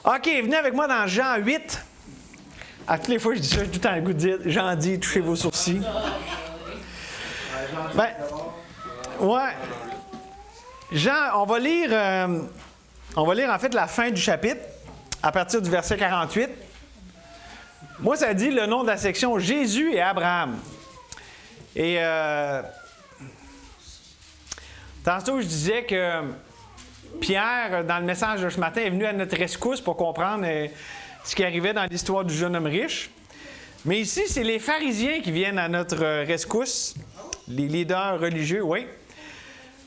OK, venez avec moi dans Jean 8. À toutes les fois, je dis ça, j'ai tout le temps le goût de dire Jean dit, touchez vos sourcils. Ben, ouais. Jean, on va lire en fait la fin du chapitre, à partir du verset 48. Moi, ça dit le nom de la section Jésus et Abraham. Et tantôt, je disais que Pierre, dans le message de ce matin, est venu à notre rescousse pour comprendre ce qui arrivait dans l'histoire du jeune homme riche. Mais ici, c'est les pharisiens qui viennent à notre rescousse, les leaders religieux, oui.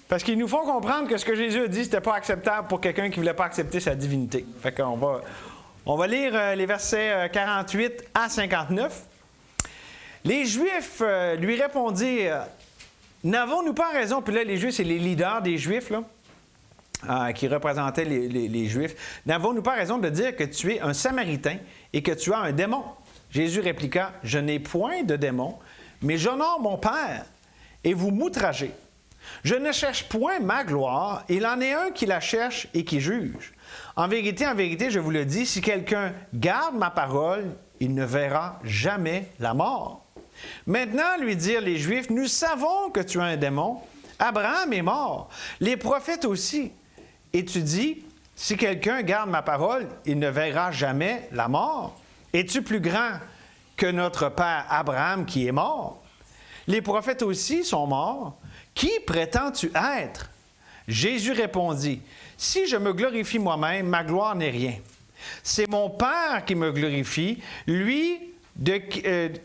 Parce qu'ils nous font comprendre que ce que Jésus a dit, c'était pas acceptable pour quelqu'un qui ne voulait pas accepter sa divinité. Fait qu'on va lire les versets 48 à 59. Les Juifs lui répondirent, « N'avons-nous pas raison? » Puis là, les Juifs, c'est les leaders des Juifs, là, qui représentaient les Juifs. « N'avons-nous pas raison de dire que tu es un Samaritain et que tu as un démon? » Jésus répliqua, « Je n'ai point de démon, mais j'honore mon Père, et vous m'outragez. Je ne cherche point ma gloire, il en est un qui la cherche et qui juge. En vérité, je vous le dis, si quelqu'un garde ma parole, il ne verra jamais la mort. » Maintenant, lui dirent les Juifs, « Nous savons que tu as un démon. Abraham est mort, les prophètes aussi. Et tu dis, si quelqu'un garde ma parole, il ne verra jamais la mort. Es-tu plus grand que notre père Abraham qui est mort? Les prophètes aussi sont morts. Qui prétends-tu être? » Jésus répondit, « Si je me glorifie moi-même, ma gloire n'est rien. C'est mon Père qui me glorifie, lui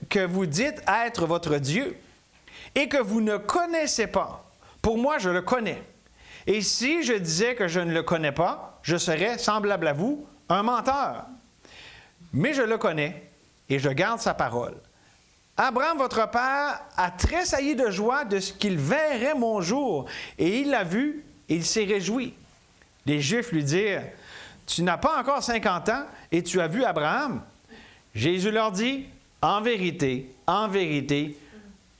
que vous dites être votre Dieu, et que vous ne connaissez pas. Pour moi, je le connais. Et si je disais que je ne le connais pas, je serais, semblable à vous, un menteur. Mais je le connais, et je garde sa parole. Abraham, votre père, a tressailli de joie de ce qu'il verrait mon jour, et il l'a vu, et il s'est réjoui. Les Juifs lui dirent, « Tu n'as pas encore 50 ans, et tu as vu Abraham? » Jésus leur dit, « En vérité,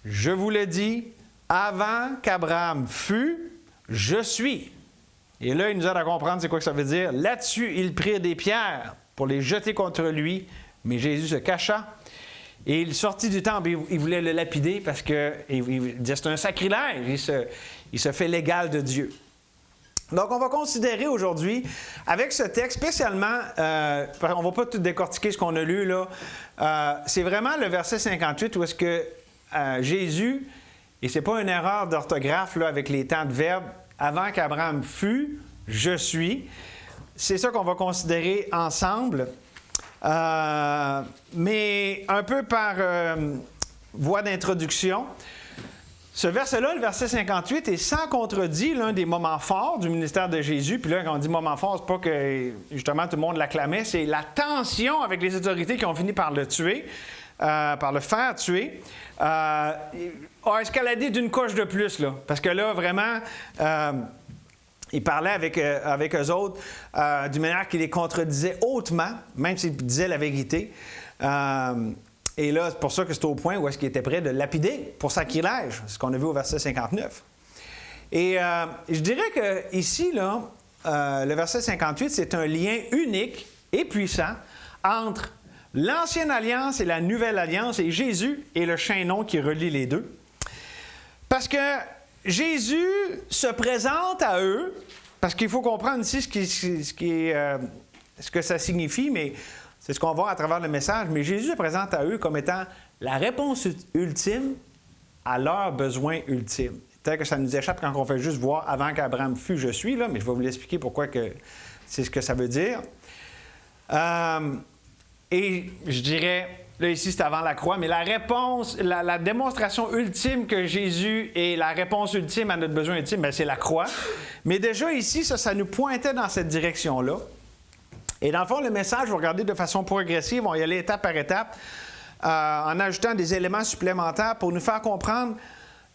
je vous le dis, avant qu'Abraham fût, je suis. » Et là, il nous aide à comprendre c'est quoi que ça veut dire. Là-dessus, ils prirent des pierres pour les jeter contre lui, mais Jésus se cacha. Et il sortit du temple, il voulait le lapider parce qu'il disait c'est un sacrilège, il se fait l'égal de Dieu. Donc, on va considérer aujourd'hui, avec ce texte, spécialement, on ne va pas tout décortiquer ce qu'on a lu, là, c'est vraiment le verset 58 où est-ce que Jésus, et ce n'est pas une erreur d'orthographe là, avec les temps de verbe, avant qu'Abraham fût, je suis, c'est ça qu'on va considérer ensemble. Mais un peu par voie d'introduction, ce verset-là, le verset 58, est sans contredit l'un des moments forts du ministère de Jésus. Puis là, quand on dit moment fort, c'est pas que justement tout le monde l'acclamait, c'est la tension avec les autorités qui ont fini par le tuer, par le faire tuer, a escaladé d'une couche de plus, là. Parce que là, vraiment, il parlait avec eux autres d'une manière qui les contredisait hautement, même s'il disait la vérité. Et là, c'est pour ça que c'est au point où est-ce qu'il était prêt de lapider pour sacrilège, ce qu'on a vu au verset 59. Et je dirais que ici, là, le verset 58, c'est un lien unique et puissant entre l'Ancienne Alliance et la Nouvelle Alliance, et Jésus est le chaînon qui relie les deux. Parce que Jésus se présente à eux, parce qu'il faut comprendre ici ce que ça signifie, mais c'est ce qu'on voit à travers le message, mais Jésus se présente à eux comme étant la réponse ultime à leurs besoins ultimes. Peut-être que ça nous échappe quand on fait juste voir « avant qu'Abraham fût, je suis », là, mais je vais vous l'expliquer pourquoi que c'est ce que ça veut dire. Et je dirais, là ici c'est avant la croix, mais la réponse, la démonstration ultime que Jésus est la réponse ultime à notre besoin ultime, bien, c'est la croix. Mais déjà ici, ça nous pointait dans cette direction-là. Et dans le fond, le message, vous regardez de façon progressive, on va y aller étape par étape, en ajoutant des éléments supplémentaires pour nous faire comprendre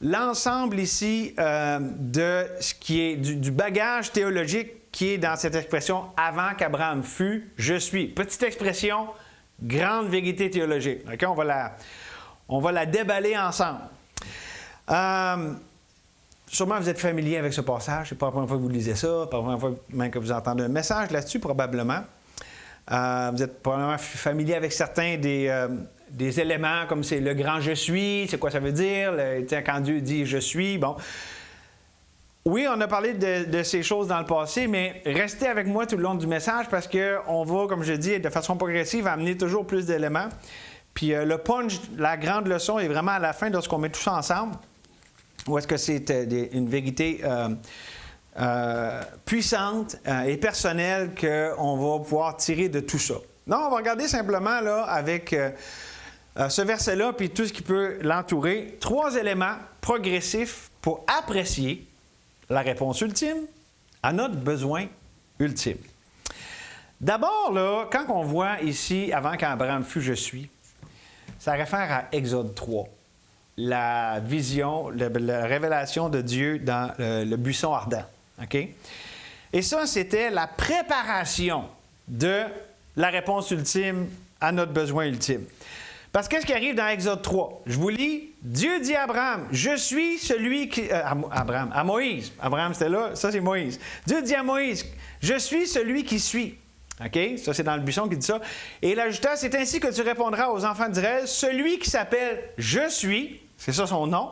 l'ensemble ici de ce qui est du bagage théologique qui est dans cette expression « avant qu'Abraham fût, je suis ». Petite expression, grande vérité théologique. Okay? On va la déballer ensemble. Sûrement, vous êtes familier avec ce passage. Ce n'est pas la première fois que vous lisez ça, pas la première fois même que vous entendez un message là-dessus, probablement. Vous êtes probablement familier avec certains des éléments, comme c'est le grand « je suis », c'est quoi ça veut dire, quand Dieu dit « je suis », bon. Oui, on a parlé de ces choses dans le passé, mais restez avec moi tout le long du message parce qu'on va, comme je dis, de façon progressive, amener toujours plus d'éléments. Puis le punch, la grande leçon est vraiment à la fin lorsqu'on met tout ça ensemble. Ou est-ce que c'est une vérité puissante et personnelle qu'on va pouvoir tirer de tout ça. Non, on va regarder simplement là, avec ce verset-là puis tout ce qui peut l'entourer. 3 éléments progressifs pour apprécier la réponse ultime à notre besoin ultime. D'abord, là, quand on voit ici, avant qu'Abraham fût, je suis, ça réfère à Exode 3. La vision, la révélation de Dieu dans le buisson ardent. Okay? Et ça, c'était la préparation de la réponse ultime à notre besoin ultime. Parce qu'est-ce qui arrive dans Exode 3? Je vous lis. Dieu dit à Abraham, « Je suis celui qui... » à Moïse. Abraham, c'était là. Ça, c'est Moïse. Dieu dit à Moïse, « Je suis celui qui suis. » OK? Ça, c'est dans le buisson qui dit ça. Et il ajouta, « C'est ainsi que tu répondras aux enfants d'Israël, celui qui s'appelle « Je suis », c'est ça son nom,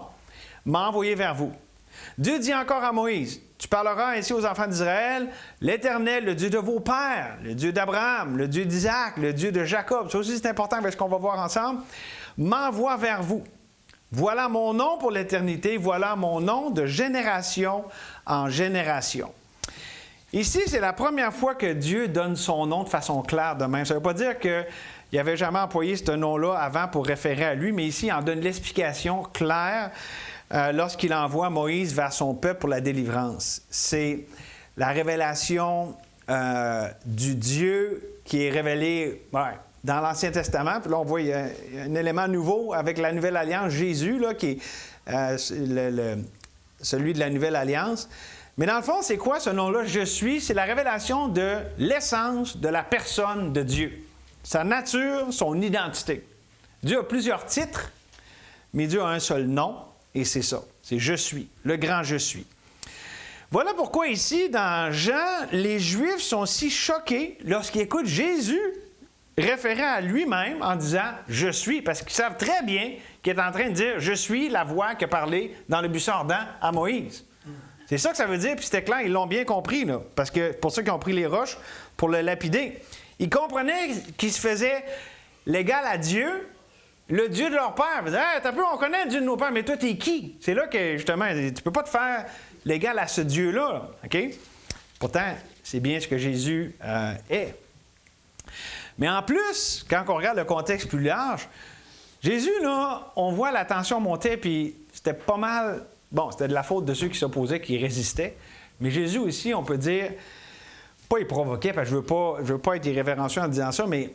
m'a envoyé vers vous. Dieu dit encore à Moïse, « Tu parleras ainsi aux enfants d'Israël, l'Éternel, le Dieu de vos pères, le Dieu d'Abraham, le Dieu d'Isaac, le Dieu de Jacob. » Ça aussi, c'est important avec ce qu'on va voir ensemble. « M'envoie vers vous. Voilà mon nom pour l'éternité, voilà mon nom de génération en génération. » Ici, c'est la première fois que Dieu donne son nom de façon claire de même. Ça ne veut pas dire qu'il n'avait jamais employé ce nom-là avant pour référer à lui, mais ici, il en donne l'explication claire lorsqu'il envoie Moïse vers son peuple pour la délivrance. C'est la révélation du Dieu qui est révélé dans l'Ancien Testament. Puis là, on voit il y a un élément nouveau avec la Nouvelle Alliance, Jésus, là, qui est celui de la Nouvelle Alliance. Mais dans le fond, c'est quoi ce nom-là, « Je suis »? C'est la révélation de l'essence de la personne de Dieu. Sa nature, son identité. Dieu a plusieurs titres, mais Dieu a un seul nom, et c'est ça. C'est « Je suis », le grand « Je suis ». Voilà pourquoi ici, dans Jean, les Juifs sont si choqués lorsqu'ils écoutent Jésus référer à lui-même en disant « Je suis », parce qu'ils savent très bien qu'il est en train de dire « Je suis la voix qui a parlé dans le buisson ardent à Moïse ». C'est ça que ça veut dire, puis c'était clair, ils l'ont bien compris, là, parce que pour ceux qui ont pris les roches pour le lapider, ils comprenaient qu'il se faisait l'égal à Dieu, le Dieu de leur père. Ils disaient, hey, t'as peu, on connaît le Dieu de nos pères, mais toi, t'es qui? C'est là que, justement, tu ne peux pas te faire l'égal à ce Dieu-là, OK? Pourtant, c'est bien ce que Jésus est. Mais en plus, quand on regarde le contexte plus large, Jésus, là, on voit la tension monter, puis c'était pas mal... Bon, c'était de la faute de ceux qui s'opposaient, qui résistaient. Mais Jésus aussi, on peut dire, pas il provoquait, parce que je veux pas être irrévérencieux en disant ça, mais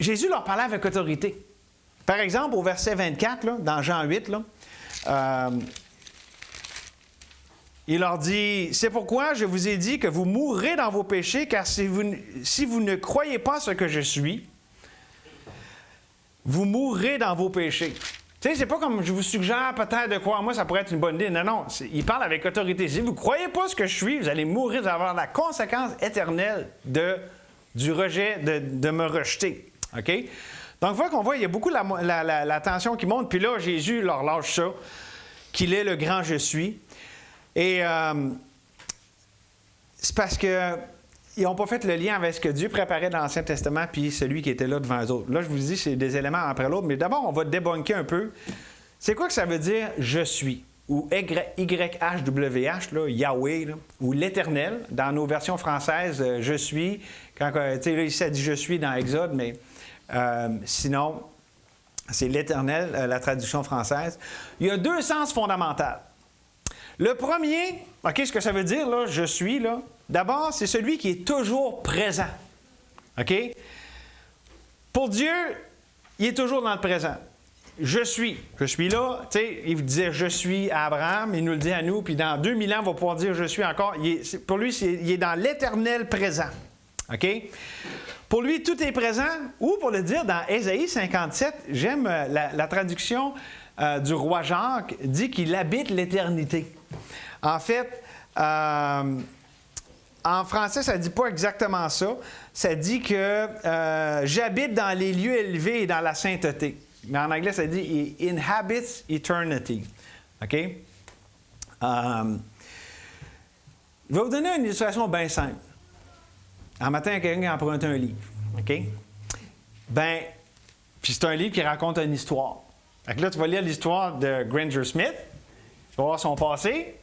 Jésus leur parlait avec autorité. Par exemple, au verset 24, là, dans Jean 8, là, il leur dit, « C'est pourquoi je vous ai dit que vous mourrez dans vos péchés, car si vous ne croyez pas ce que je suis, vous mourrez dans vos péchés. » Tu sais, c'est pas comme je vous suggère peut-être de croire, moi, ça pourrait être une bonne idée. Non, non, il parle avec autorité. Si vous ne croyez pas ce que je suis, vous allez mourir, vous allez avoir la conséquence éternelle du rejet, de me rejeter. OK? Donc, fois qu'on voit, il y a beaucoup la tension qui monte. Puis là, Jésus leur lâche ça, qu'il est le grand je suis. Et c'est parce que ils n'ont pas fait le lien avec ce que Dieu préparait dans l'Ancien Testament puis celui qui était là devant eux autres. Là, je vous dis, c'est des éléments après l'autre, mais d'abord, on va débunker un peu. C'est quoi que ça veut dire « je suis » ou YHWH, là, Yahweh, là, ou l'Éternel. Dans nos versions françaises, « je suis », quand là, ici, ça dit « je suis » dans Exode, mais sinon, c'est l'Éternel, la traduction française. Il y a 2 sens fondamentaux. Le premier, OK, ce que ça veut dire, là, « je suis », là, d'abord, c'est celui qui est toujours présent. OK? Pour Dieu, il est toujours dans le présent. Je suis là. Tu sais, il disait « je suis » à Abraham, il nous le dit à nous, puis dans 2000 ans, on va pouvoir dire « je suis » encore. Pour lui, il est dans l'éternel présent. OK? Pour lui, tout est présent. Ou pour le dire, dans Ésaïe 57, j'aime la traduction du roi Jacques, dit qu'il habite l'éternité. En fait, en français, ça ne dit pas exactement ça. Ça dit que j'habite dans les lieux élevés et dans la sainteté. Mais en anglais, ça dit « inhabits eternity ». OK? Je vais vous donner une illustration bien simple. Un matin, il y a quelqu'un qui a emprunté un livre. OK? Ben, puis c'est un livre qui raconte une histoire. Fait que là, tu vas lire l'histoire de Granger Smith. Tu vas voir son passé,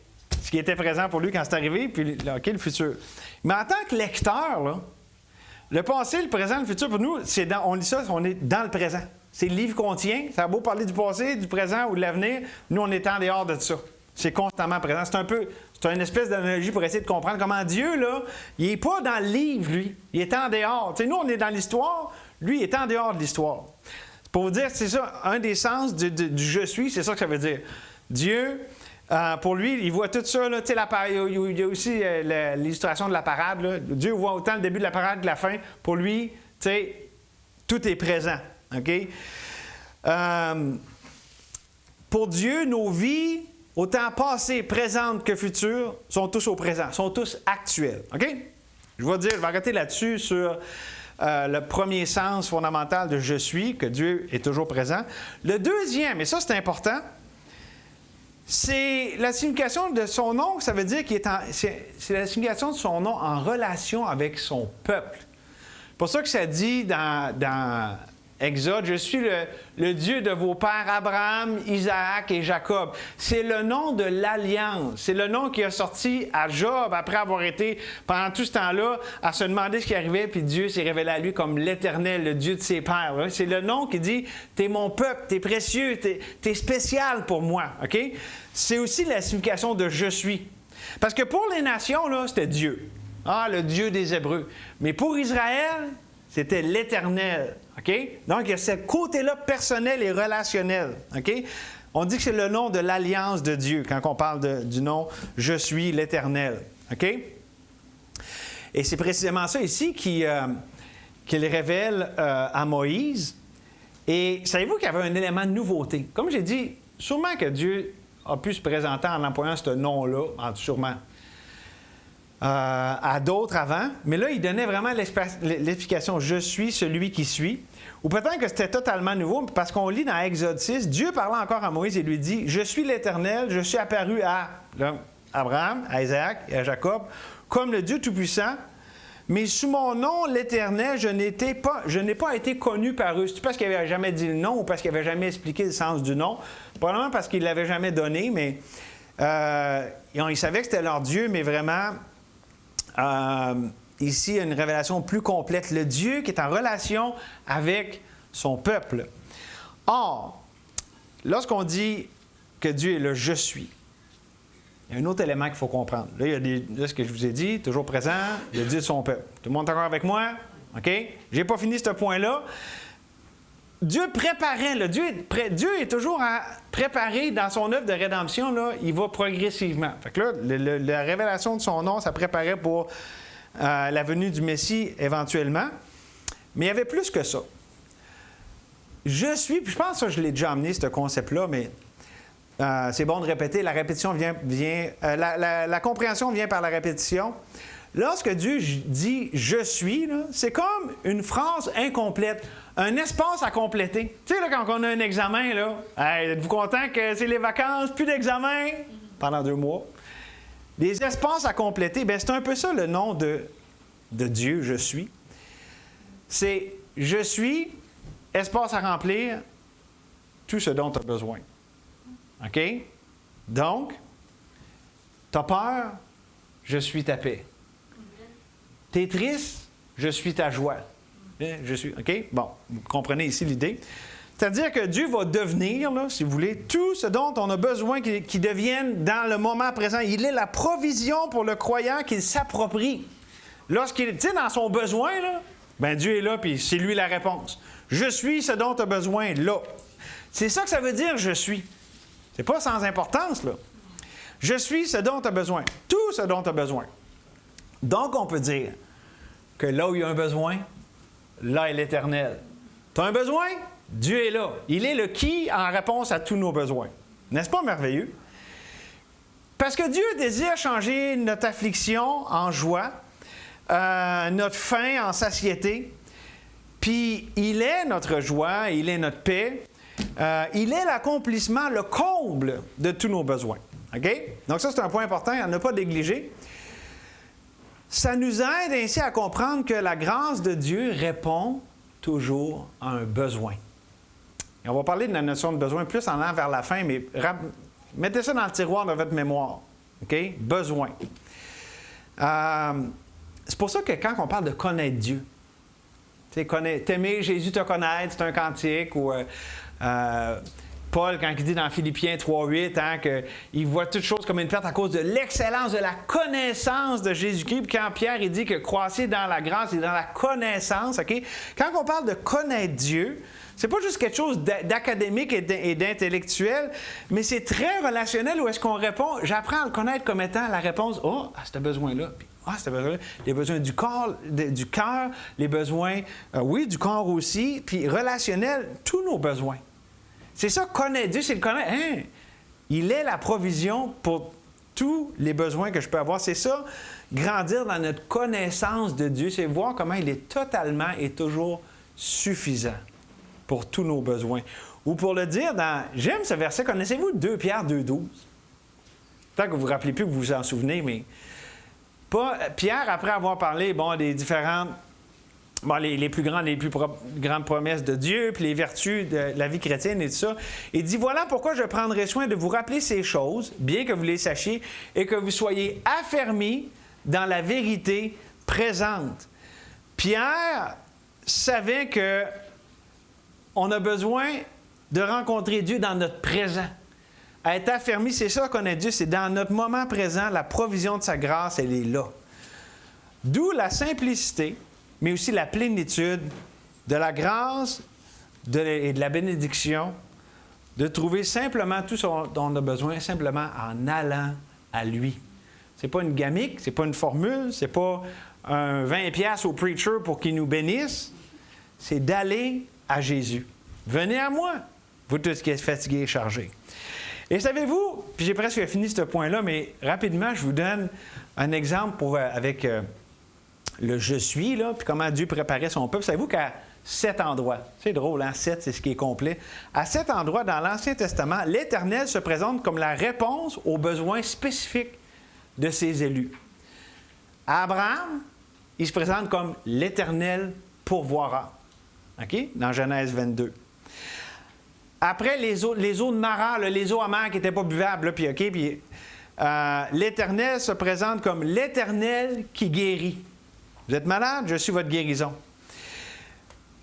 ce qui était présent pour lui quand c'est arrivé, puis OK, le futur. Mais en tant que lecteur, là, le passé, le présent, le futur, pour nous, on lit ça, on est dans le présent. C'est le livre qu'on tient. Ça a beau parler du passé, du présent ou de l'avenir, nous, on est en dehors de ça. C'est constamment présent. C'est une espèce d'analogie pour essayer de comprendre comment Dieu, là, il n'est pas dans le livre, lui. Il est en dehors. Tu sais, nous, on est dans l'histoire. Lui, il est en dehors de l'histoire. Pour vous dire, c'est ça, un des sens du « je suis », c'est ça que ça veut dire. Dieu, pour lui, il voit tout ça. Là, il y a aussi l'illustration de la parade. Là. Dieu voit autant le début de la parade que la fin. Pour lui, tout est présent. OK? Pour Dieu, nos vies, autant passées, présentes que futures, sont tous au présent, sont tous actuels. OK? Je vais arrêter là-dessus sur le premier sens fondamental de « je suis », que Dieu est toujours présent. Le deuxième, et ça c'est important, c'est la signification de son nom. Ça veut dire c'est la signification de son nom en relation avec son peuple. C'est pour ça que ça dit dans Exode, « Je suis le Dieu de vos pères Abraham, Isaac et Jacob ». C'est le nom de l'alliance. C'est le nom qui a sorti à Job après avoir été, pendant tout ce temps-là, à se demander ce qui arrivait, puis Dieu s'est révélé à lui comme l'Éternel, le Dieu de ses pères. C'est le nom qui dit « T'es mon peuple, t'es précieux, t'es spécial pour moi. » OK? C'est aussi la signification de « je suis ». Parce que pour les nations, là, c'était Dieu. Ah, le Dieu des Hébreux. Mais pour Israël, c'était l'Éternel. OK? Donc, il y a ce côté-là personnel et relationnel. OK? On dit que c'est le nom de l'alliance de Dieu quand on parle du nom « Je suis l'Éternel ». OK? Et c'est précisément ça ici qu'il révèle à Moïse. Et savez-vous qu'il y avait un élément de nouveauté? Comme j'ai dit, sûrement que Dieu a pu se présenter en employant ce nom-là, sûrement. À d'autres avant, mais là, il donnait vraiment l'explication « Je suis celui qui suis ». Ou peut-être que c'était totalement nouveau, parce qu'on lit dans Exode 6, Dieu parlait encore à Moïse et lui dit « Je suis l'Éternel, je suis apparu à Abraham, à Isaac et à Jacob, comme le Dieu Tout-Puissant, mais sous mon nom, l'Éternel, je n'ai pas été connu par eux. » C'est parce qu'il n'avait jamais dit le nom ou parce qu'il n'avait jamais expliqué le sens du nom. Probablement parce qu'il ne l'avait jamais donné, mais ils savaient que c'était leur Dieu, mais vraiment... ici, il y a une révélation plus complète. Le Dieu qui est en relation avec son peuple. Or, lorsqu'on dit que Dieu est le « je suis », il y a un autre élément qu'il faut comprendre. Là, il y a ce que je vous ai dit, toujours présent, le Dieu de son peuple. Tout le monde est encore avec moi? OK? Je n'ai pas fini ce point-là. Dieu préparait, Dieu est toujours à préparer dans son œuvre de rédemption, là, il va progressivement. Fait que là, la révélation de son nom, ça préparait pour la venue du Messie éventuellement. Mais il y avait plus que ça. Je suis, puis je pense que je l'ai déjà amené, ce concept-là, mais c'est bon de répéter. La répétition la compréhension vient par la répétition. Lorsque Dieu dit « je suis », c'est comme une phrase incomplète, un espace à compléter. Tu sais, là, quand on a un examen, là, hey, êtes-vous content que c'est les vacances, plus d'examen pendant 2 mois? Des espaces à compléter, bien, c'est un peu ça le nom de Dieu, « je suis ». C'est « je suis », espace à remplir, tout ce dont tu as besoin. OK? Donc, tu as peur, je suis ta paix. T'es triste, je suis ta joie. Je suis, OK? Bon, vous comprenez ici l'idée. C'est-à-dire que Dieu va devenir, là, si vous voulez, tout ce dont on a besoin qu'il devienne dans le moment présent. Il est la provision pour le croyant qu'il s'approprie. Lorsqu'il, tu sais, dans son besoin, là, ben Dieu est là, puis c'est lui la réponse. Je suis ce dont tu as besoin, là. C'est ça que ça veut dire, je suis. C'est pas sans importance, là. Je suis ce dont tu as besoin. Tout ce dont tu as besoin. Donc, on peut dire que là où il y a un besoin, là est l'Éternel. Tu as un besoin? Dieu est là. Il est le qui en réponse à tous nos besoins. N'est-ce pas merveilleux? Parce que Dieu désire changer notre affliction en joie notre faim en satiété. Puis il est notre joie, il est notre paix. Il est l'accomplissement, le comble de tous nos besoins. OK? Donc ça, c'est un point important à ne pas négliger. Ça nous aide ainsi à comprendre que la grâce de Dieu répond toujours à un besoin. Et on va parler de la notion de besoin plus en allant vers la fin, mais mettez ça dans le tiroir de votre mémoire. OK? Besoin. C'est pour ça que quand on parle de connaître Dieu, t'aimer Jésus te connaître, c'est un cantique, ou Paul, quand il dit dans Philippiens 3.8, hein, qu'il voit toutes choses comme une perte à cause de l'excellence de la connaissance de Jésus-Christ. Puis quand Pierre il dit que croissez dans la grâce et dans la connaissance, OK? Quand on parle de connaître Dieu, c'est pas juste quelque chose d'académique et d'intellectuel, mais c'est très relationnel où est-ce qu'on répond, j'apprends à le connaître comme étant la réponse, à ce besoin-là. Puis, c'est besoin-là. Les besoins du corps, du cœur, les besoins, du corps aussi, puis relationnel, tous nos besoins. C'est ça, connaître Dieu, c'est le connaître. Hein? Il est la provision pour tous les besoins que je peux avoir. C'est ça, grandir dans notre connaissance de Dieu, c'est voir comment il est totalement et toujours suffisant pour tous nos besoins. Ou pour le dire, j'aime ce verset, connaissez-vous 2 Pierre 2.12? Tant que vous ne vous rappelez plus, que vous vous en souvenez, mais Pierre, après avoir parlé des différentes, les plus grandes promesses de Dieu, puis les vertus de la vie chrétienne et tout ça, il dit, voilà pourquoi je prendrai soin de vous rappeler ces choses, bien que vous les sachiez, et que vous soyez affermis dans la vérité présente. Pierre savait qu'on a besoin de rencontrer Dieu dans notre présent. À être affermi, c'est ça connaître Dieu, c'est dans notre moment présent, la provision de sa grâce, elle est là. D'où la simplicité, mais aussi la plénitude de la grâce et de la bénédiction, de trouver simplement tout ce dont on a besoin, simplement en allant à lui. Ce n'est pas une gamique, ce n'est pas une formule, ce n'est pas un 20$ au preacher pour qu'il nous bénisse, c'est d'aller à Jésus. Venez à moi, vous tous qui êtes fatigués et chargés. Et savez-vous, puis j'ai presque fini ce point-là, mais rapidement, je vous donne un exemple avec le « je suis », là, puis comment Dieu préparait son peuple. Savez-vous qu'à 7 endroits, c'est drôle, hein? 7, c'est ce qui est complet. À 7 endroits dans l'Ancien Testament, l'Éternel se présente comme la réponse aux besoins spécifiques de ses élus. À Abraham, il se présente comme l'Éternel pourvoira. OK? Dans Genèse 22. Après, les eaux de Mara, les eaux amères qui n'étaient pas buvables, puis l'Éternel se présente comme l'Éternel qui guérit. Vous êtes malade? Je suis votre guérison.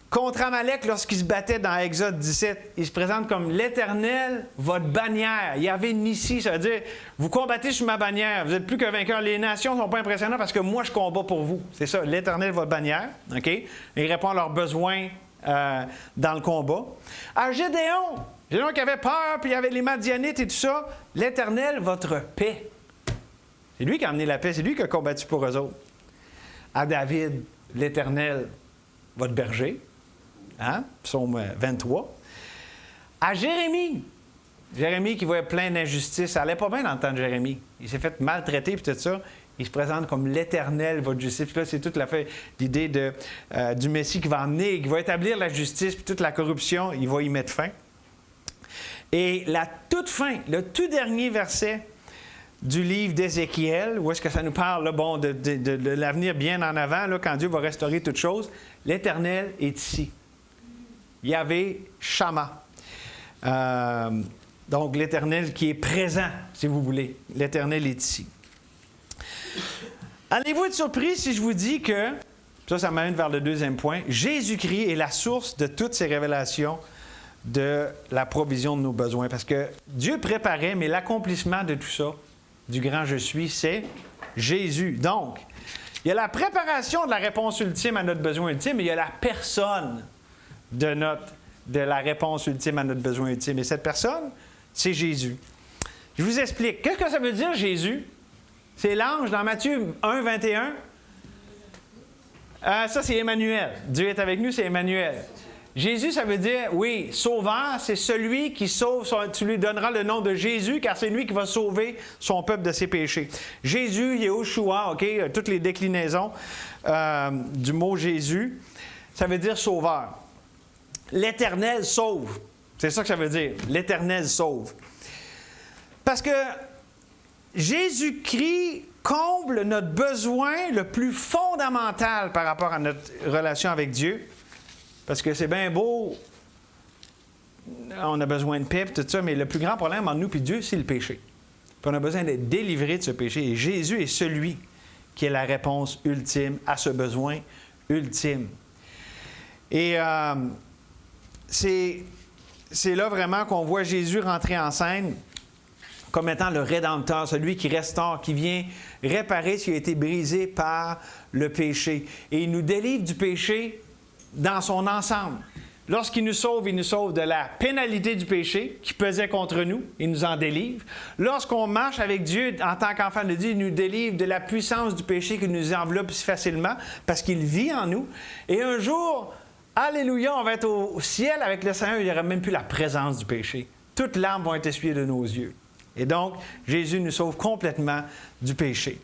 Contre Amalek, lorsqu'il se battait dans Exode 17, il se présente comme l'Éternel, votre bannière. Yahvé Nissi, ça veut dire, vous combattez sur ma bannière, vous n'êtes plus que vainqueurs. Les nations ne sont pas impressionnantes parce que moi, je combats pour vous. C'est ça, l'Éternel, votre bannière. OK? Il répond à leurs besoins dans le combat. À Gédéon qui avait peur, puis il y avait les Madianites et tout ça, l'Éternel, votre paix. C'est lui qui a amené la paix, c'est lui qui a combattu pour eux autres. À David, l'Éternel, votre berger. Hein? Psaume 23. À Jérémie qui voyait plein d'injustices. Ça n'allait pas bien dans le temps de Jérémie. Il s'est fait maltraiter et tout ça. Il se présente comme l'Éternel, votre justice. Puis là, c'est toute l'idée du Messie qui va emmener, qui va établir la justice, puis toute la corruption, il va y mettre fin. Et la toute fin, le tout dernier verset du livre d'Ézéchiel, où est-ce que ça nous parle là, de l'avenir bien en avant, là, quand Dieu va restaurer toutes choses, l'Éternel est ici. Yahvé Shama. Donc, l'Éternel qui est présent, si vous voulez. L'Éternel est ici. Allez-vous être surpris si je vous dis que, ça m'amène vers le deuxième point, Jésus-Christ est la source de toutes ces révélations de la provision de nos besoins. Parce que Dieu préparait, mais l'accomplissement de tout ça, du grand je suis, c'est Jésus. Donc, il y a la préparation de la réponse ultime à notre besoin ultime, mais il y a la personne de la réponse ultime à notre besoin ultime. Et cette personne, c'est Jésus. Je vous explique. Qu'est-ce que ça veut dire, Jésus? C'est l'ange dans Matthieu 1, 21. Ça, c'est Emmanuel. Dieu est avec nous, c'est Emmanuel. Jésus, ça veut dire, oui, sauveur, c'est celui qui sauve, tu lui donneras le nom de Jésus, car c'est lui qui va sauver son peuple de ses péchés. Jésus, Yehoshua, OK, toutes les déclinaisons du mot Jésus, ça veut dire sauveur. L'Éternel sauve. C'est ça que ça veut dire. L'Éternel sauve. Parce que Jésus-Christ comble notre besoin le plus fondamental par rapport à notre relation avec Dieu. Parce que c'est bien beau, on a besoin de paix et tout ça, mais le plus grand problème entre nous et Dieu, c'est le péché. Puis on a besoin d'être délivré de ce péché. Et Jésus est celui qui est la réponse ultime à ce besoin ultime. Et c'est là vraiment qu'on voit Jésus rentrer en scène comme étant le Rédempteur, celui qui restaure, qui vient réparer ce qui a été brisé par le péché. Et il nous délivre du péché dans son ensemble. Lorsqu'il nous sauve de la pénalité du péché qui pesait contre nous, il nous en délivre. Lorsqu'on marche avec Dieu en tant qu'enfant de Dieu, il nous délivre de la puissance du péché qui nous enveloppe si facilement parce qu'il vit en nous. Et un jour, alléluia, on va être au ciel avec le Seigneur, il n'y aura même plus la présence du péché. Toutes larmes vont être essuyées de nos yeux. Et donc, Jésus nous sauve complètement du péché.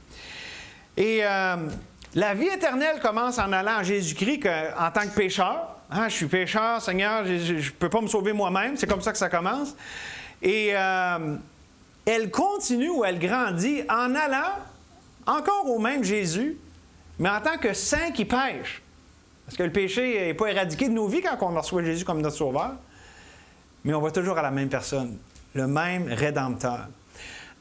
Et la vie éternelle commence en allant à Jésus-Christ en tant que pécheur. Je suis pécheur, Seigneur, je ne peux pas me sauver moi-même. C'est comme ça que ça commence. Et elle continue ou elle grandit en allant encore au même Jésus, mais en tant que saint qui pêche. Parce que le péché n'est pas éradiqué de nos vies quand on reçoit Jésus comme notre sauveur. Mais on va toujours à la même personne, le même Rédempteur.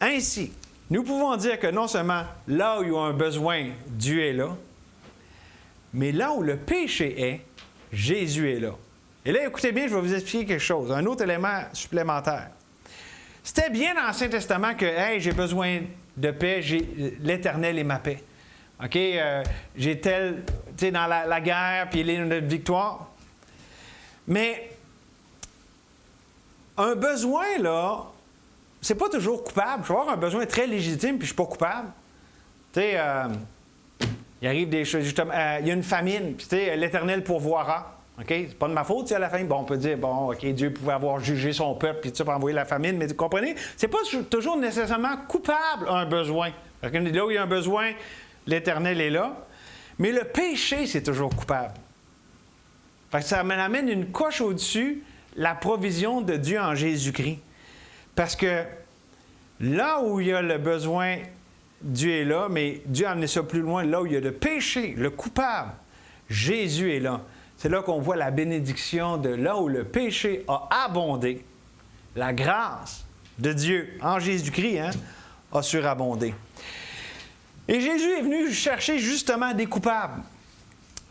Ainsi, nous pouvons dire que non seulement là où il y a un besoin, Dieu est là, mais là où le péché est, Jésus est là. Et là, écoutez bien, je vais vous expliquer quelque chose, un autre élément supplémentaire. C'était bien dans l'Ancien Testament que, hey, j'ai besoin de paix, l'Éternel est ma paix. OK? J'ai tel, tu sais, dans la guerre, puis il est notre victoire. Mais un besoin, là, c'est pas toujours coupable. Je vais avoir un besoin très légitime, puis je suis pas coupable. Tu sais, il arrive des choses, justement, il y a une famine, puis tu sais, l'Éternel pourvoira. OK? C'est pas de ma faute, à la famine. Bon, on peut dire, bon, OK, Dieu pouvait avoir jugé son peuple, puis tout ça, pour envoyer la famine, mais vous comprenez? C'est pas toujours nécessairement coupable un besoin. Parce que là où il y a un besoin, l'Éternel est là. Mais le péché, c'est toujours coupable. Fait que ça m'amène une couche au-dessus, la provision de Dieu en Jésus-Christ. Parce que là où il y a le besoin, Dieu est là, mais Dieu a amené ça plus loin. Là où il y a le péché, le coupable, Jésus est là. C'est là qu'on voit la bénédiction de là où le péché a abondé. La grâce de Dieu en Jésus-Christ a surabondé. Et Jésus est venu chercher justement des coupables.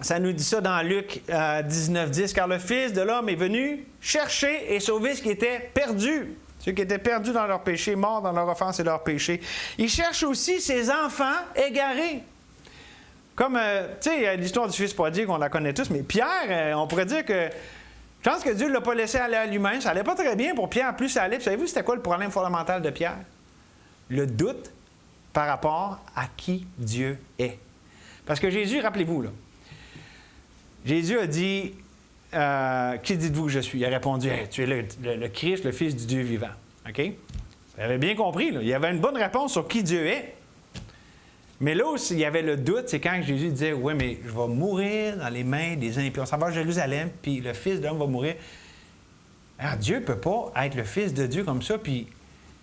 Ça nous dit ça dans Luc 19:10, « Car le Fils de l'homme est venu chercher et sauver ce qui était perdu. » Ceux qui étaient perdus dans leur péché, morts dans leur offense et leur péché. Il cherche aussi ses enfants égarés. Comme, tu sais, l'histoire du Fils prodigue, on la connaît tous, mais Pierre, on pourrait dire que je pense que Dieu ne l'a pas laissé aller à lui-même. Ça n'allait pas très bien pour Pierre, plus ça allait. Puis savez-vous, c'était quoi le problème fondamental de Pierre? Le doute par rapport à qui Dieu est. Parce que Jésus, rappelez-vous, là, Jésus a dit, qui dites-vous que je suis? Il a répondu, hey, tu es le Christ, le Fils du Dieu vivant. OK? Vous avez bien compris, là. Il y avait une bonne réponse sur qui Dieu est. Mais là où il y avait le doute, c'est quand Jésus disait, oui, mais je vais mourir dans les mains des impies. On s'en va à Jérusalem, puis le Fils de l'homme va mourir. Alors, Dieu ne peut pas être le Fils de Dieu comme ça, puis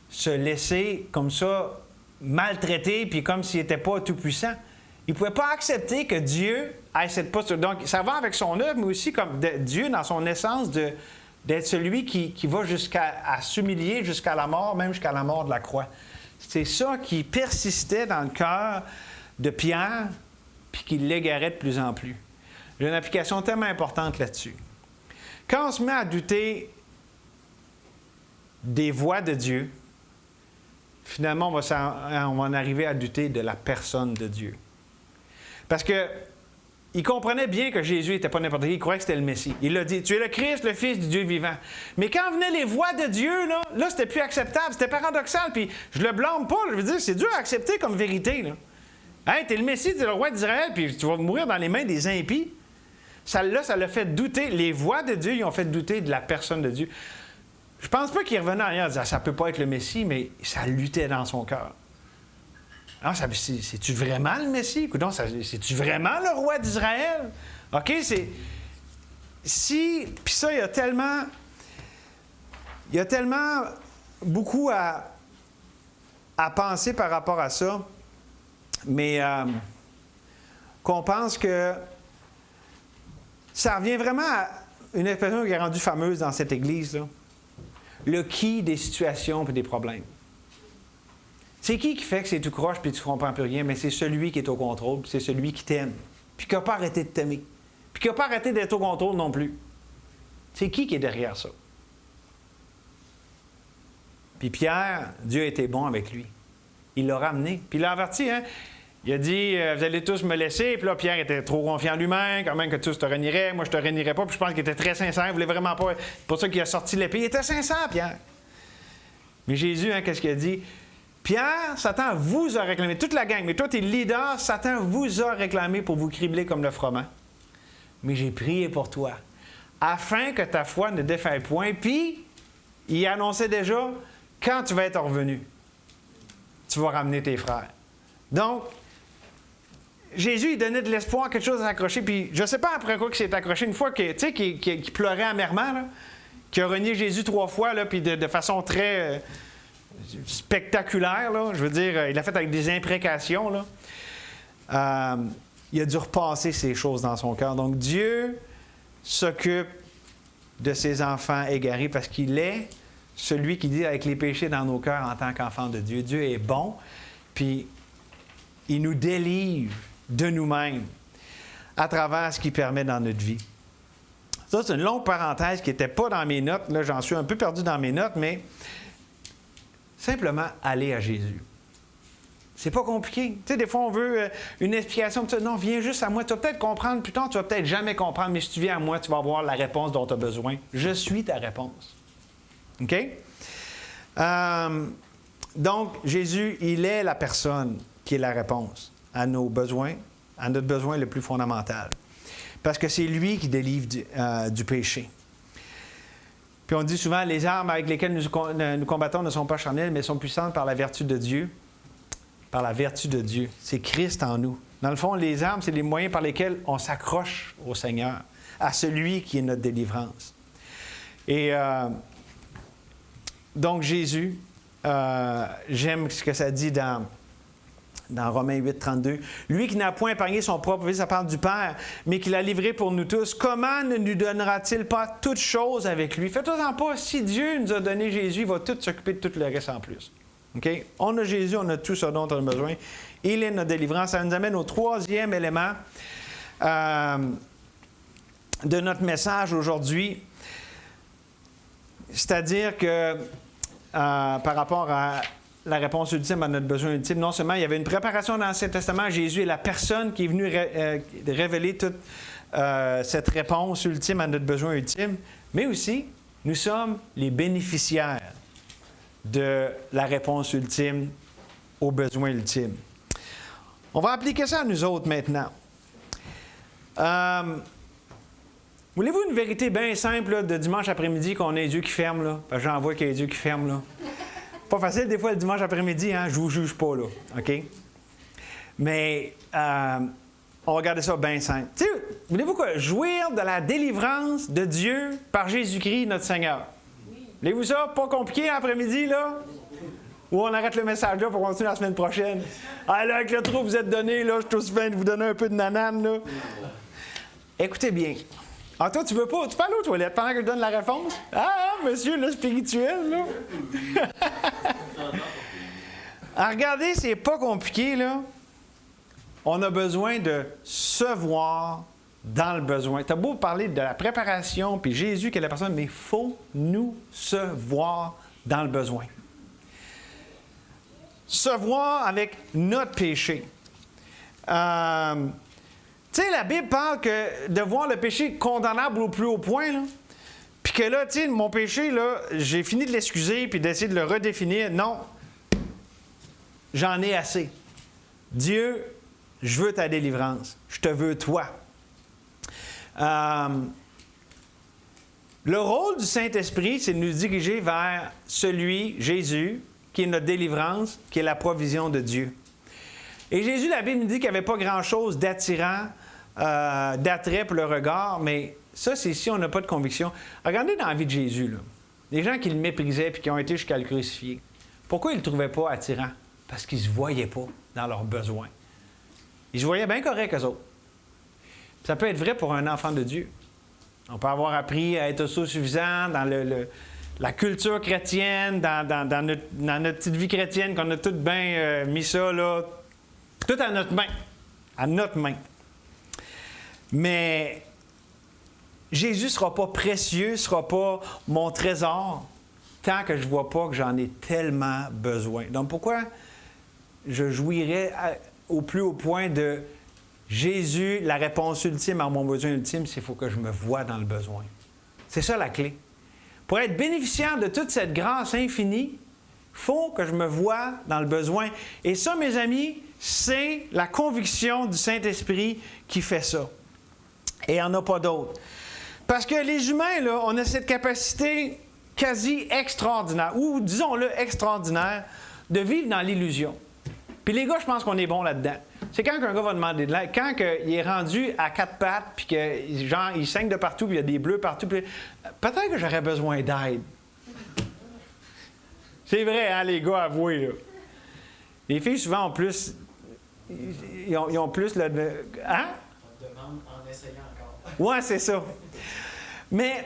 se laisser comme ça maltraiter, puis comme s'il n'était pas tout-puissant. Il ne pouvait pas accepter que Dieu ait cette posture. Donc, ça va avec son œuvre, mais aussi comme Dieu, dans son essence, d'être celui qui va jusqu'à s'humilier jusqu'à la mort, même jusqu'à la mort de la croix. C'est ça qui persistait dans le cœur de Pierre, puis qui l'égarait de plus en plus. J'ai une application tellement importante là-dessus. Quand on se met à douter des voies de Dieu, finalement, on va en arriver à douter de la personne de Dieu. Parce que il comprenait bien que Jésus n'était pas n'importe qui, il croyait que c'était le Messie. Il l'a dit, tu es le Christ, le Fils du Dieu vivant. Mais quand venaient les voix de Dieu, là c'était plus acceptable, c'était paradoxal, puis je le blâme pas, je veux dire, c'est dur à accepter comme vérité. Là. Hey, tu es le Messie, tu es le roi d'Israël, puis tu vas mourir dans les mains des impies. Ça l'a fait douter, les voix de Dieu, ils ont fait douter de la personne de Dieu. Je pense pas qu'il revenait en arrière et disait, ça peut pas être le Messie, mais ça luttait dans son cœur. Ah, c'est-tu vraiment le Messie? Écoute, c'est-tu vraiment le roi d'Israël? OK, c'est... Puis ça, il y a tellement beaucoup à penser par rapport à ça, mais qu'on pense que ça revient vraiment à une expression qui est rendue fameuse dans cette Église, là. Le qui des situations et des problèmes. C'est qui fait que c'est tout croche puis tu ne comprends plus rien? Mais c'est celui qui est au contrôle, puis c'est celui qui t'aime, puis qui n'a pas arrêté de t'aimer, puis qui n'a pas arrêté d'être au contrôle non plus. C'est qui est derrière ça? Puis Pierre, Dieu a été bon avec lui. Il l'a ramené, puis il l'a averti, hein? Il a dit, vous allez tous me laisser. Puis là, Pierre était trop confiant en lui-même, quand même que tous te renieraient. Moi, je te renierais pas. Puis je pense qu'il était très sincère. Il voulait vraiment pas. C'est pour ça qu'il a sorti l'épée. Il était sincère, Pierre. Mais Jésus, hein, qu'est-ce qu'il a dit? Pierre, Satan vous a réclamé. Toute la gang. Mais toi, tu es le leader. Satan vous a réclamé pour vous cribler comme le froment. Mais j'ai prié pour toi, afin que ta foi ne défaille point. Puis, il annonçait déjà, quand tu vas être revenu, tu vas ramener tes frères. Donc, Jésus, il donnait de l'espoir, quelque chose à s'accrocher. Puis, je ne sais pas après quoi qu'il s'est accroché. Une fois qu'il pleurait amèrement, là, qu'il a renié Jésus 3 fois, là, puis de façon très spectaculaire, là, je veux dire, il l'a fait avec des imprécations, là. Il a dû repasser ces choses dans son cœur. Donc, Dieu s'occupe de ses enfants égarés parce qu'il est celui qui dit avec les péchés dans nos cœurs en tant qu'enfants de Dieu. Dieu est bon, puis il nous délivre de nous-mêmes à travers ce qu'il permet dans notre vie. Ça, c'est une longue parenthèse qui n'était pas dans mes notes. Là, j'en suis un peu perdu dans mes notes, mais simplement aller à Jésus. C'est pas compliqué. Tu sais, des fois, on veut une explication. Non, viens juste à moi. Tu vas peut-être comprendre plus tard, tu vas peut-être jamais comprendre, mais si tu viens à moi, tu vas avoir la réponse dont tu as besoin. Je suis ta réponse. OK? Donc, Jésus, il est la personne qui est la réponse à nos besoins, à notre besoin le plus fondamental. Parce que c'est lui qui délivre du péché. Puis on dit souvent, les armes avec lesquelles nous combattons ne sont pas charnelles, mais sont puissantes par la vertu de Dieu. Par la vertu de Dieu. C'est Christ en nous. Dans le fond, les armes, c'est les moyens par lesquels on s'accroche au Seigneur, à celui qui est notre délivrance. Et donc Jésus, j'aime ce que ça dit dans Romains 8, 32. Lui qui n'a point épargné son propre fils, ça parle du Père, mais qui l'a livré pour nous tous, comment ne nous donnera-t-il pas toutes choses avec lui? Faites-en pas, si Dieu nous a donné Jésus, il va tout s'occuper de tout le reste en plus. Okay? On a Jésus, on a tout ce dont on a besoin. Il est notre délivrance. Ça nous amène au troisième élément de notre message aujourd'hui. C'est-à-dire que par rapport à la réponse ultime à notre besoin ultime, non seulement il y avait une préparation dans l'Ancien Testament, Jésus est la personne qui est venue révéler toute cette réponse ultime à notre besoin ultime, mais aussi, nous sommes les bénéficiaires de la réponse ultime aux besoins ultimes. On va appliquer ça à nous autres maintenant. Voulez-vous une vérité bien simple là, de dimanche après-midi qu'on a les yeux qui ferment? Là? Parce que j'en vois qu'il y a les yeux qui ferment. Là. Pas facile des fois le dimanche après-midi, hein? Je ne vous juge pas. Là, OK? Mais on va regarder ça bien simple. Tu sais, voulez-vous quoi? Jouir de la délivrance de Dieu par Jésus-Christ, notre Seigneur. Voulez-vous ça? Pas compliqué l'après-midi, là? Ou on arrête le message là pour continuer la semaine prochaine? Ah là, avec le trou que vous êtes donné, là, je suis aussi bien de vous donner un peu de nanane, là. Écoutez bien. Ah, toi, tu veux pas? Tu peux aller aux toilettes pendant que je donne la réponse? Ah, monsieur, le spirituel, là. Ah, regardez, c'est pas compliqué, là. On a besoin de se voir dans le besoin. Tu as beau parler de la préparation, puis Jésus qui est la personne, mais il faut nous se voir dans le besoin. Se voir avec notre péché. Tu sais, la Bible parle que de voir le péché condamnable au plus haut point, là. Puis que là, tu sais, mon péché, là, j'ai fini de l'excuser puis d'essayer de le redéfinir. Non. J'en ai assez. Dieu, je veux ta délivrance. Je te veux toi. Le rôle du Saint-Esprit, c'est de nous diriger vers celui, Jésus, qui est notre délivrance, qui est la provision de Dieu. Et Jésus, la Bible nous dit qu'il n'y avait pas grand-chose d'attirant, d'attrait pour le regard, mais ça, c'est si on n'a pas de conviction. Regardez dans la vie de Jésus, là. Les gens qui le méprisaient et qui ont été jusqu'à le crucifier. Pourquoi ils ne le trouvaient pas attirant? Parce qu'ils ne se voyaient pas dans leurs besoins. Ils se voyaient bien corrects, eux autres. Ça peut être vrai pour un enfant de Dieu. On peut avoir appris à être autosuffisant dans la culture chrétienne, dans notre petite vie chrétienne, qu'on a tout bien mis ça, là, tout à notre main. À notre main. Mais Jésus ne sera pas précieux, ne sera pas mon trésor, tant que je ne vois pas que j'en ai tellement besoin. Donc pourquoi je jouirais au plus haut point de Jésus, la réponse ultime à mon besoin ultime, c'est qu'il faut que je me voie dans le besoin. C'est ça la clé. Pour être bénéficiaire de toute cette grâce infinie, il faut que je me voie dans le besoin. Et ça, mes amis, c'est la conviction du Saint-Esprit qui fait ça. Et il n'y en a pas d'autre. Parce que les humains, là, on a cette capacité quasi extraordinaire, ou disons-le extraordinaire, de vivre dans l'illusion. Puis les gars, je pense qu'on est bon là-dedans. C'est quand un gars va demander de l'aide, quand il est rendu à quatre pattes, puis que genre il saigne de partout, puis il y a des bleus partout, puis peut-être que j'aurais besoin d'aide. C'est vrai, hein, les gars, avouez, là. Les filles, souvent, ont plus... Ils ont plus le... Hein? On demande en essayant encore. Oui, c'est ça. Mais...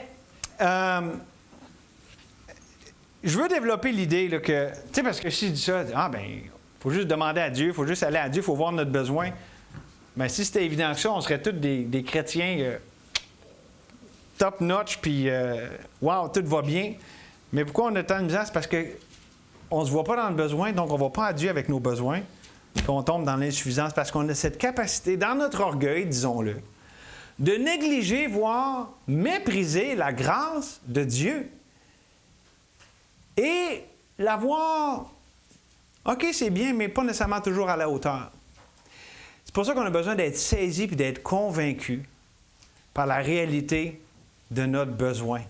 je veux développer l'idée là, que... Tu sais, parce que si je dis ça, il faut juste demander à Dieu, il faut juste aller à Dieu, il faut voir notre besoin. Bien, si c'était évident que ça, on serait tous des chrétiens top-notch, puis wow, tout va bien. Mais pourquoi on a tant de misère? C'est parce qu'on ne se voit pas dans le besoin, donc on ne va pas à Dieu avec nos besoins, puis on tombe dans l'insuffisance, parce qu'on a cette capacité, dans notre orgueil, disons-le, de négliger, voire mépriser la grâce de Dieu. Et la voir, OK, c'est bien, mais pas nécessairement toujours à la hauteur. C'est pour ça qu'on a besoin d'être saisi et d'être convaincu par la réalité de notre besoin.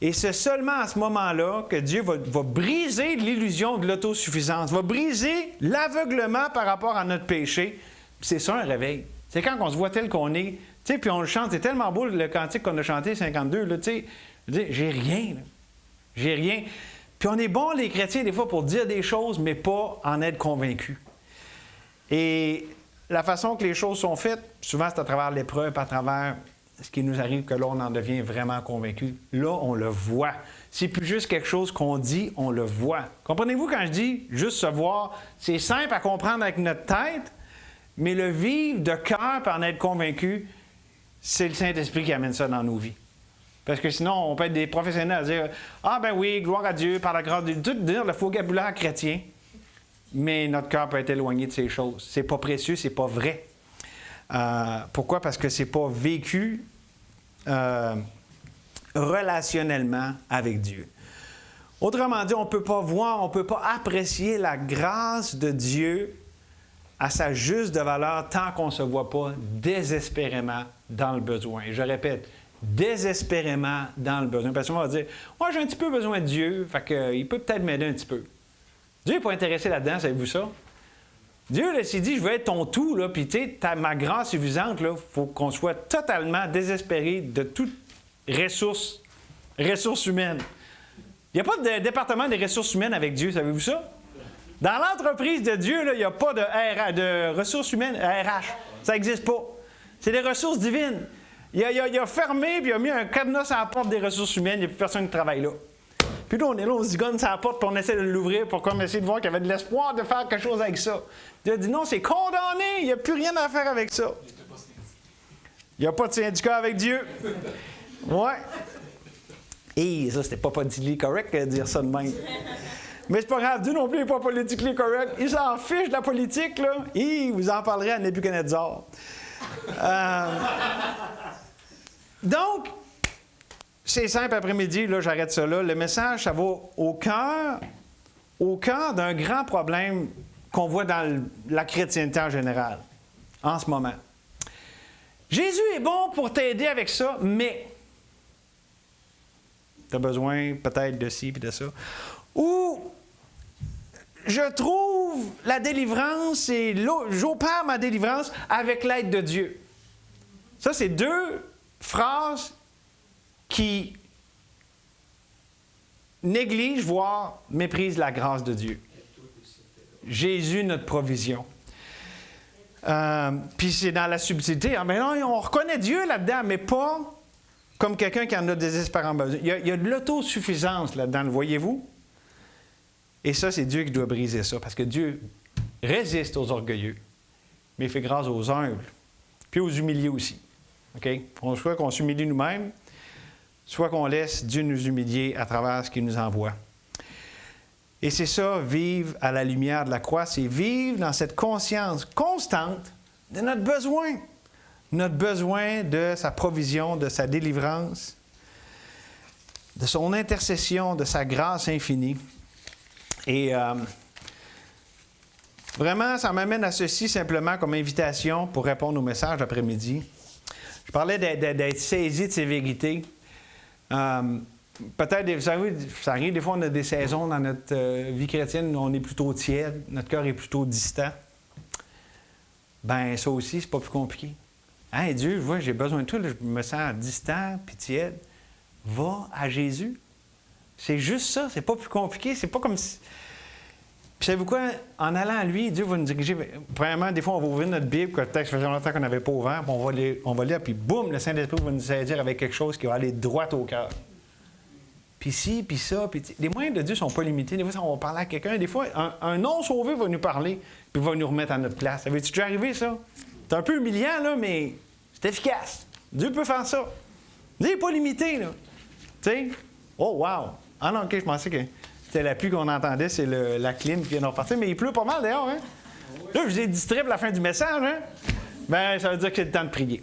Et c'est seulement à ce moment-là que Dieu va briser l'illusion de l'autosuffisance, va briser l'aveuglement par rapport à notre péché. Puis c'est ça un réveil. C'est quand on se voit tel qu'on est, tu sais, puis on le chante. C'est tellement beau le cantique qu'on a chanté, 52, là, tu sais. J'ai rien, là. J'ai rien. Puis on est bons, les chrétiens, des fois, pour dire des choses, mais pas en être convaincus. Et la façon que les choses sont faites, souvent, c'est à travers l'épreuve, à travers ce qui nous arrive, que là, on en devient vraiment convaincu. Là, on le voit. C'est plus juste quelque chose qu'on dit, on le voit. Comprenez-vous quand je dis juste se voir? C'est simple à comprendre avec notre tête, mais le vivre de cœur par en être convaincu, c'est le Saint-Esprit qui amène ça dans nos vies. Parce que sinon, on peut être des professionnels à dire « Ah ben oui, gloire à Dieu, par la grâce de Dieu », tout dire le vocabulaire chrétien, mais notre cœur peut être éloigné de ces choses. C'est pas précieux, c'est pas vrai. Pourquoi? Parce que c'est pas vécu relationnellement avec Dieu. Autrement dit, on ne peut pas voir, on ne peut pas apprécier la grâce de Dieu à sa juste valeur tant qu'on ne se voit pas désespérément dans le besoin. Et je répète, désespérément dans le besoin. Parce qu'on va dire, moi, j'ai un petit peu besoin de Dieu, fait qu'il peut peut-être m'aider un petit peu. Dieu n'est pas intéressé là-dedans, savez-vous ça? Dieu, là, s'il dit, je veux être ton tout, là, puis tu sais, ma grâce suffisante, il faut qu'on soit totalement désespéré de toute ressources humaines. Il n'y a pas de département des ressources humaines avec Dieu, savez-vous ça? Dans l'entreprise de Dieu, là, il n'y a pas de ressources humaines, RH. Ça n'existe pas. C'est des ressources divines. Il a fermé, puis il a mis un cadenas à la porte des ressources humaines, il n'y a plus personne qui travaille là. Puis là, on est là, on se zigonne sur la porte, puis on essaie de l'ouvrir pour comme essayer de voir qu'il y avait de l'espoir de faire quelque chose avec ça. Il a dit non, c'est condamné, il n'y a plus rien à faire avec ça. Il n'y a pas de syndicat avec Dieu. Ouais. Et ça, c'était pas politically correct de dire ça de même. Mais c'est pas grave, Dieu non plus n'est pas politically correct. Il s'en fiche de la politique, là. Et vous en parlerez à Nebuchadnezzar. Donc, c'est simple après-midi, là, j'arrête ça là. Le message, ça va au cœur d'un grand problème qu'on voit dans la chrétienté en général, en ce moment. Jésus est bon pour t'aider avec ça, mais tu as besoin peut-être de ci et de ça. Ou je trouve la délivrance et j'opère ma délivrance avec l'aide de Dieu. Ça, c'est deux phrases qui négligent, voire méprisent la grâce de Dieu. Jésus, notre provision. Puis c'est dans la subtilité. Mais non, on reconnaît Dieu là-dedans, mais pas comme quelqu'un qui en a désespérément besoin. Il y a de l'autosuffisance là-dedans, le voyez-vous? Et ça, c'est Dieu qui doit briser ça, parce que Dieu résiste aux orgueilleux, mais il fait grâce aux humbles, puis aux humiliés aussi. OK? Soit qu'on s'humilie nous-mêmes, soit qu'on laisse Dieu nous humilier à travers ce qu'il nous envoie. Et c'est ça, vivre à la lumière de la croix, c'est vivre dans cette conscience constante de notre besoin de sa provision, de sa délivrance, de son intercession, de sa grâce infinie. Et vraiment, ça m'amène à ceci simplement comme invitation pour répondre au message d'après-midi. Je parlais d'être saisi de ces vérités. Peut-être, vous savez, ça arrive, des fois, on a des saisons dans notre vie chrétienne où on est plutôt tiède, notre cœur est plutôt distant. Bien, ça aussi, c'est pas plus compliqué. Hein, Dieu, je vois, j'ai besoin de toi, là, je me sens distant puis tiède. Va à Jésus. C'est juste ça, c'est pas plus compliqué, c'est pas comme si... Puis savez-vous quoi? En allant à lui, Dieu va nous diriger. Premièrement, des fois, on va ouvrir notre Bible, que le texte faisait longtemps qu'on n'avait pas ouvert, puis on va lire, puis boum, le Saint-Esprit va nous saisir avec quelque chose qui va aller droit au cœur. Puis ci, puis ça, puis... Les moyens de Dieu ne sont pas limités. Des fois, on va parler à quelqu'un. Des fois, un non-sauvé va nous parler, puis va nous remettre à notre place. Ça veut-tu déjà arrivé, ça? C'est un peu humiliant, là, mais c'est efficace. Dieu peut faire ça. Dieu n'est pas limité, là. Tu sais? Oh, wow! Ah non, OK, je pensais que c'était la pluie qu'on entendait, c'est la clim qui vient de repartir, mais il pleut pas mal dehors, hein? Là, je vous ai distrait pour la fin du message, hein? Bien, ça veut dire que c'est le temps de prier.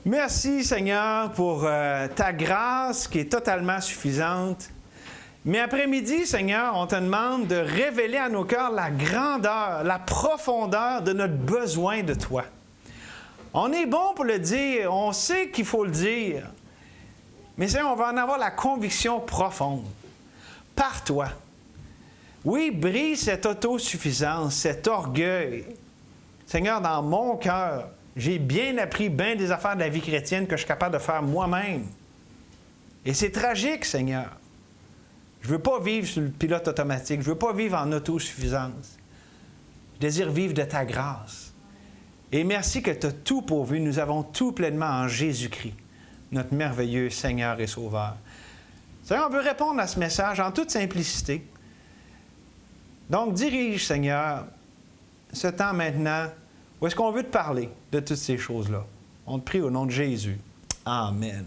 Merci, Seigneur, pour ta grâce qui est totalement suffisante. Mais après-midi, Seigneur, on te demande de révéler à nos cœurs la grandeur, la profondeur de notre besoin de toi. On est bon pour le dire, on sait qu'il faut le dire, mais Seigneur, on va en avoir la conviction profonde. Par toi. Oui, brise cette autosuffisance, cet orgueil. Seigneur, dans mon cœur, j'ai bien appris bien des affaires de la vie chrétienne que je suis capable de faire moi-même. Et c'est tragique, Seigneur. Je ne veux pas vivre sur le pilote automatique. Je ne veux pas vivre en autosuffisance. Je désire vivre de ta grâce. Et merci que tu as tout pourvu. Nous avons tout pleinement en Jésus-Christ, notre merveilleux Seigneur et Sauveur. Seigneur, on veut répondre à ce message en toute simplicité. Donc, dirige, Seigneur, ce temps maintenant où est-ce qu'on veut te parler de toutes ces choses-là. On te prie au nom de Jésus. Amen.